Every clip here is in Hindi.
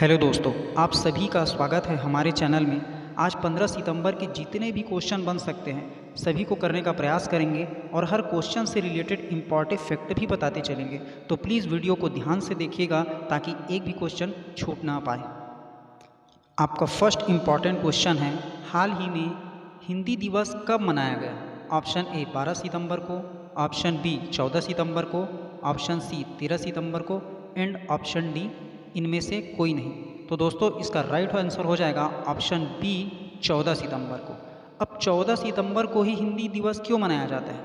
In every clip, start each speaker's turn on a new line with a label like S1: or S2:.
S1: हेलो दोस्तों, आप सभी का स्वागत है हमारे चैनल में। आज 15 सितंबर के जितने भी क्वेश्चन बन सकते हैं सभी को करने का प्रयास करेंगे और हर क्वेश्चन से रिलेटेड इम्पॉर्टेंट फैक्ट भी बताते चलेंगे। तो प्लीज़ वीडियो को ध्यान से देखिएगा ताकि एक भी क्वेश्चन छूट ना पाए। आपका फर्स्ट इम्पॉर्टेंट क्वेश्चन है, हाल ही में हिंदी दिवस कब मनाया गया? ऑप्शन ए 12 सितंबर को, ऑप्शन बी 14 सितंबर को, ऑप्शन सी 13 सितंबर को एंड ऑप्शन डी इनमें से कोई नहीं। तो दोस्तों इसका राइट आंसर हो जाएगा ऑप्शन बी 14 सितंबर को। अब 14 सितंबर को ही हिंदी दिवस क्यों मनाया जाता है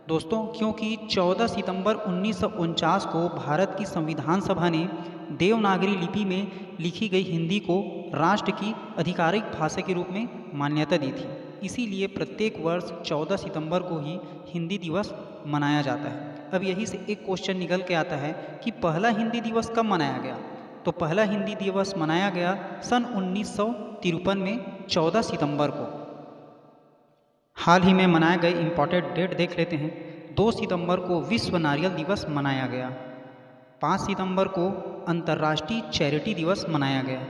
S1: दोस्तों? क्योंकि 14 सितंबर 1949 को भारत की संविधान सभा ने देवनागरी लिपि में लिखी गई हिंदी को राष्ट्र की आधिकारिक भाषा के रूप में मान्यता दी थी। इसीलिए प्रत्येक वर्ष 14 सितंबर को ही हिंदी दिवस मनाया जाता है। अब यही से एक क्वेश्चन निकल के आता है कि पहला हिंदी दिवस कब मनाया गया? तो पहला हिंदी दिवस मनाया गया सन 1953 में 14 सितंबर को। हाल ही में मनाए गए इम्पॉर्टेंट डेट देख लेते हैं। 2 सितंबर को विश्व नारियल दिवस मनाया गया, 5 सितंबर को अंतर्राष्ट्रीय चैरिटी दिवस मनाया गया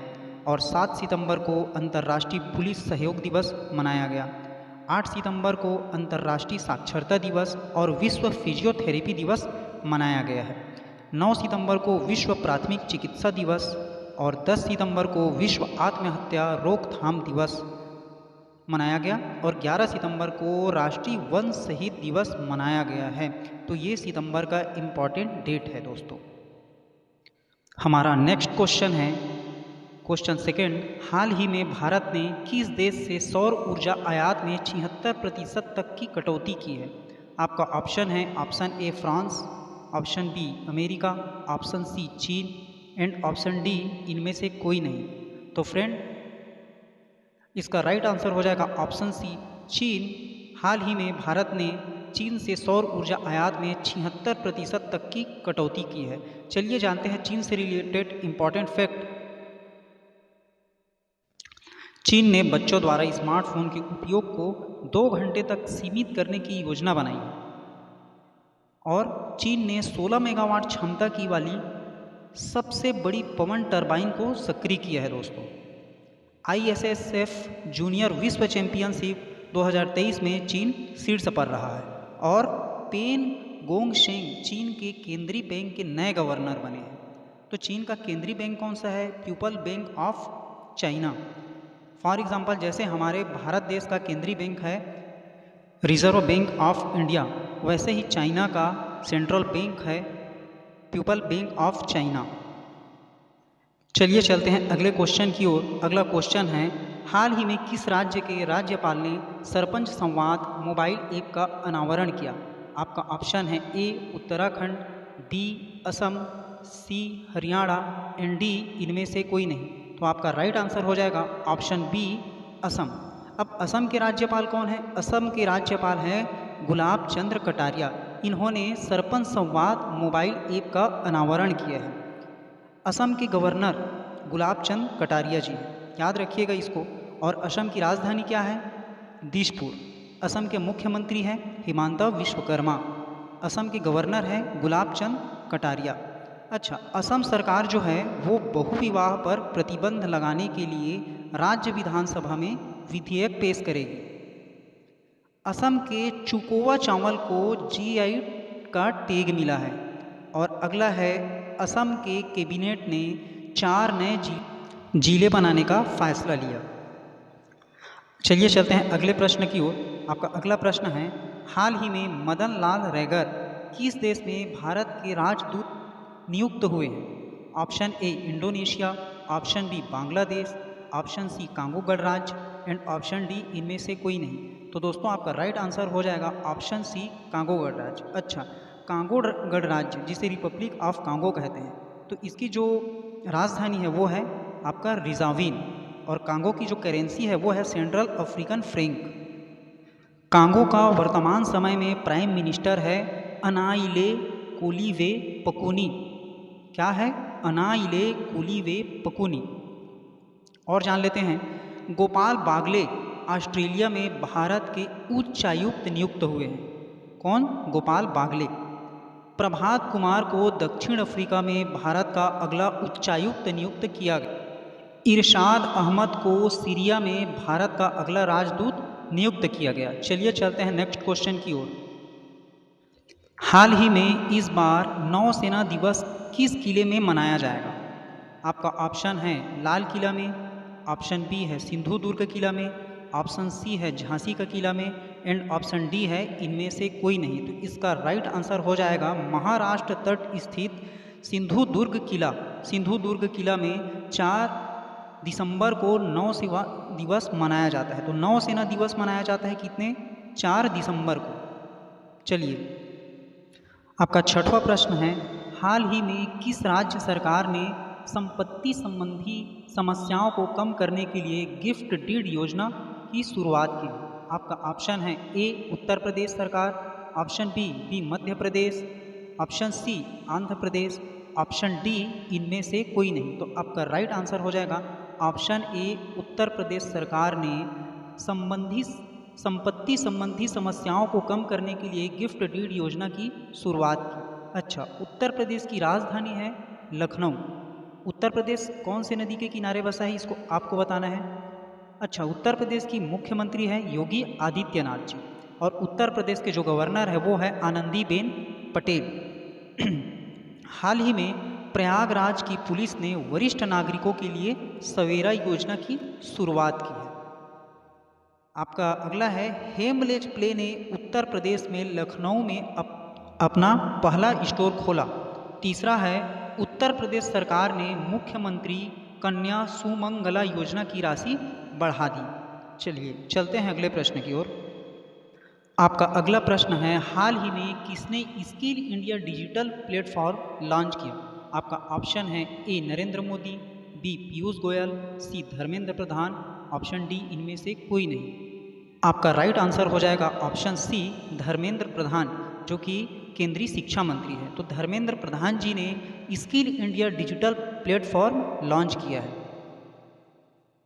S1: और 7 सितंबर को अंतर्राष्ट्रीय पुलिस सहयोग दिवस मनाया गया। 8 सितंबर को अंतर्राष्ट्रीय साक्षरता दिवस और विश्व फिजियोथेरेपी दिवस मनाया गया है। 9 सितंबर को विश्व प्राथमिक चिकित्सा दिवस और 10 सितंबर को विश्व आत्महत्या रोकथाम दिवस मनाया गया और 11 सितंबर को राष्ट्रीय वन शहीद दिवस मनाया गया है। तो ये सितंबर का इम्पॉर्टेंट डेट है दोस्तों। हमारा नेक्स्ट क्वेश्चन है, क्वेश्चन सेकेंड, हाल ही में भारत ने किस देश से सौर ऊर्जा आयात में 76% तक की कटौती की है? आपका ऑप्शन है option A France, option B America, option C चीन एंड ऑप्शन डी इनमें से कोई नहीं। तो फ्रेंड इसका राइट आंसर हो जाएगा ऑप्शन सी चीन। हाल ही में भारत ने चीन से सौर ऊर्जा आयात में 76% तक की कटौती की है। चलिए जानते हैं चीन से रिलेटेड इम्पॉर्टेंट फैक्ट। चीन ने बच्चों द्वारा स्मार्टफोन के उपयोग को 2 घंटे तक सीमित करने की योजना बनाई है और चीन ने 16 मेगावाट क्षमता की वाली सबसे बड़ी पवन टरबाइन को सक्रिय किया है दोस्तों। ISSF जूनियर विश्व चैंपियनशिप 2023 में चीन शीर्ष पर रहा है और पेन गोंगशेंग चीन के केंद्रीय बैंक के नए गवर्नर बने हैं। तो चीन का केंद्रीय बैंक कौन सा है? People bank of China. For example जैसे हमारे भारत देश का केंद्रीय बैंक है रिजर्व बैंक ऑफ इंडिया, वैसे ही चाइना का सेंट्रल बैंक है पीपल बैंक ऑफ चाइना। चलिए चलते हैं अगले क्वेश्चन की ओर। अगला क्वेश्चन है, हाल ही में किस राज्य के राज्यपाल ने सरपंच संवाद मोबाइल ऐप का अनावरण किया? आपका ऑप्शन है A Uttarakhand, B Assam, C Haryana and D इनमें से कोई नहीं। तो आपका राइट आंसर हो जाएगा ऑप्शन बी असम। अब असम के राज्यपाल कौन है? असम के राज्यपाल हैं गुलाब चंद्र कटारिया। इन्होंने सरपंच संवाद मोबाइल ऐप का अनावरण किया है। असम के गवर्नर गुलाब चंद कटारिया जी हैं, याद रखिएगा इसको। और असम की राजधानी क्या है? दिसपुर। असम के मुख्यमंत्री हैं हिमांता विश्वकर्मा। असम के गवर्नर हैं गुलाब चंद कटारिया। अच्छा, असम सरकार जो है वो बहुविवाह पर प्रतिबंध लगाने के लिए राज्य विधानसभा में विधेयक पेश करेगी। असम के चुकोवा चावल को GI का टैग मिला है। और अगला है, असम के कैबिनेट ने 4 नए जिले बनाने का फैसला लिया। चलिए चलते हैं अगले प्रश्न की ओर। आपका अगला प्रश्न है, हाल ही में मदन लाल रैगर किस देश में भारत के राजदूत नियुक्त हुए हैं? Option A Indonesia, option B Bangladesh, option C Congo गणराज्य एंड ऑप्शन डी इनमें से कोई नहीं। तो दोस्तों आपका राइट आंसर हो जाएगा ऑप्शन सी कांगो गणराज्य। अच्छा, कांगो गणराज्य जिसे रिपब्लिक ऑफ कांगो कहते हैं, तो इसकी जो राजधानी है वो है आपका रिजाविन और कांगो की जो करेंसी है वो है सेंट्रल अफ्रीकन फ्रैंक। कांगो का वर्तमान समय में प्राइम मिनिस्टर है अनाइले कोलीवे पकुनी। क्या है? अनाइले कोलीवे पकुनी। और जान लेते हैं, गोपाल बागले ऑस्ट्रेलिया में भारत के उच्चायुक्त नियुक्त हुए हैं। कौन? गोपाल बागले। प्रभात कुमार को दक्षिण अफ्रीका में भारत का अगला उच्चायुक्त नियुक्त किया गया। इरशाद अहमद को सीरिया में भारत का अगला राजदूत नियुक्त किया गया। चलिए चलते हैं नेक्स्ट क्वेश्चन की ओर। हाल ही में इस बार नौसेना दिवस किस किले में मनाया जाएगा? आपका ऑप्शन है लाल किला में, ऑप्शन बी है सिंधु दुर्ग किला में, ऑप्शन सी है झांसी का किला में एंड ऑप्शन डी है इनमें से कोई नहीं। तो इसका राइट आंसर हो जाएगा महाराष्ट्र तट स्थित सिंधु दुर्ग किला। सिंधु दुर्ग किला में 4 दिसंबर को नौसेना दिवस मनाया जाता है। तो नौसेना दिवस मनाया जाता है कितने? 4 दिसंबर को। चलिए आपका छठवां प्रश्न है, हाल ही में किस राज्य सरकार ने संपत्ति संबंधी समस्याओं को कम करने के लिए गिफ्ट डीड योजना की शुरुआत की? आपका ऑप्शन है ए उत्तर प्रदेश सरकार, option B Madhya Pradesh, option C Andhra Pradesh, option D इनमें से कोई नहीं। तो आपका राइट आंसर हो जाएगा ऑप्शन ए उत्तर प्रदेश सरकार ने संपत्ति संबंधी समस्याओं को कम करने के लिए गिफ्ट डीड योजना की शुरुआत की। अच्छा, उत्तर प्रदेश की राजधानी है लखनऊ। उत्तर प्रदेश कौन से नदी के किनारे बसा है इसको आपको बताना है। अच्छा, उत्तर प्रदेश की मुख्यमंत्री है योगी आदित्यनाथ जी और उत्तर प्रदेश के जो गवर्नर है वो है आनंदीबेन पटेल। हाल ही में प्रयागराज की पुलिस ने वरिष्ठ नागरिकों के लिए सवेरा योजना की शुरुआत की है। आपका अगला है, हेमलेज प्ले ने उत्तर प्रदेश में लखनऊ में अपना पहला स्टोर खोला। तीसरा है, उत्तर प्रदेश सरकार ने मुख्यमंत्री कन्या सुमंगला योजना की राशि बढ़ा दी। चलिए चलते हैं अगले प्रश्न की ओर। आपका अगला प्रश्न है, हाल ही में किसने skill India digital platform launch किया? आपका ऑप्शन है ए नरेंद्र मोदी, बी पीयूष गोयल, सी धर्मेंद्र प्रधान, ऑप्शन डी इनमें से कोई नहीं। आपका राइट आंसर हो जाएगा ऑप्शन सी धर्मेंद्र प्रधान, जो कि केंद्रीय शिक्षा मंत्री है। तो धर्मेंद्र प्रधान जी ने skill India digital platform launch किया है।